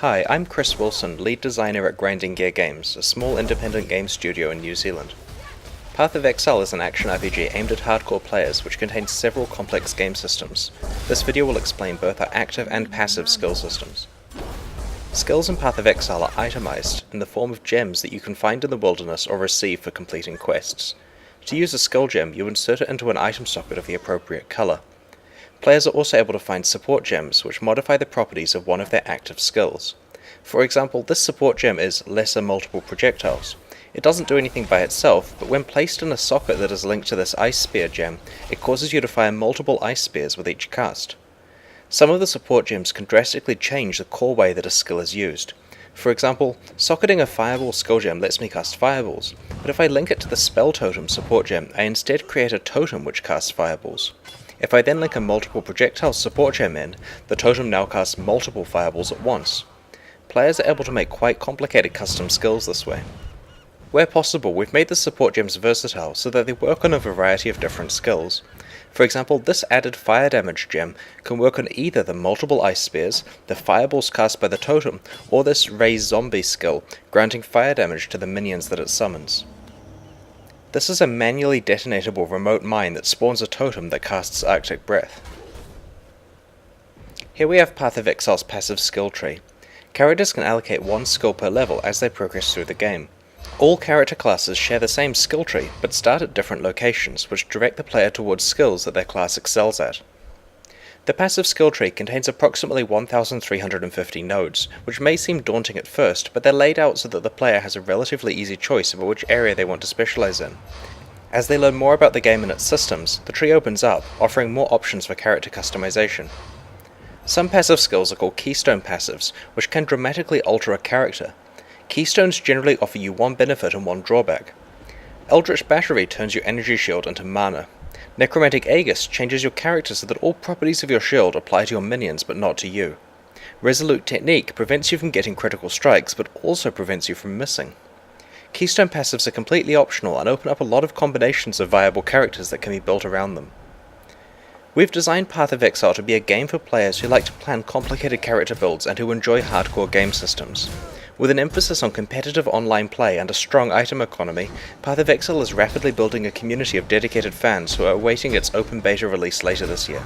Hi, I'm Chris Wilson, lead designer at Grinding Gear Games, a small independent game studio in New Zealand. Path of Exile is an action RPG aimed at hardcore players which contains several complex game systems. This video will explain both our active and passive skill systems. Skills in Path of Exile are itemized in the form of gems that you can find in the wilderness or receive for completing quests. To use a skill gem, you insert it into an item socket of the appropriate color. Players are also able to find support gems which modify the properties of one of their active skills. For example, this support gem is Lesser Multiple Projectiles. It doesn't do anything by itself, but when placed in a socket that is linked to this Ice Spear gem, it causes you to fire multiple Ice Spears with each cast. Some of the support gems can drastically change the core way that a skill is used. For example, socketing a Fireball skill gem lets me cast Fireballs, but if I link it to the Spell Totem support gem, I instead create a totem which casts Fireballs. If I then link a Multiple Projectiles support gem in, the totem now casts multiple Fireballs at once. Players are able to make quite complicated custom skills this way. Where possible, we've made the support gems versatile so that they work on a variety of different skills. For example, this added fire damage gem can work on either the multiple Ice Spears, the Fireballs cast by the totem, or this Raise Zombie skill, granting fire damage to the minions that it summons. This is a manually detonatable remote mine that spawns a totem that casts Arctic Breath. Here we have Path of Exile's passive skill tree. Characters can allocate one skill per level as they progress through the game. All character classes share the same skill tree, but start at different locations, which direct the player towards skills that their class excels at. The passive skill tree contains approximately 1,350 nodes, which may seem daunting at first, but they're laid out so that the player has a relatively easy choice about which area they want to specialize in. As they learn more about the game and its systems, the tree opens up, offering more options for character customization. Some passive skills are called keystone passives, which can dramatically alter a character. Keystones generally offer you one benefit and one drawback. Eldritch Battery turns your energy shield into mana. Necromantic Aegis changes your character so that all properties of your shield apply to your minions but not to you. Resolute Technique prevents you from getting critical strikes but also prevents you from missing. Keystone passives are completely optional and open up a lot of combinations of viable characters that can be built around them. We've designed Path of Exile to be a game for players who like to plan complicated character builds and who enjoy hardcore game systems. With an emphasis on competitive online play and a strong item economy, Path of Exile is rapidly building a community of dedicated fans who are awaiting its open beta release later this year.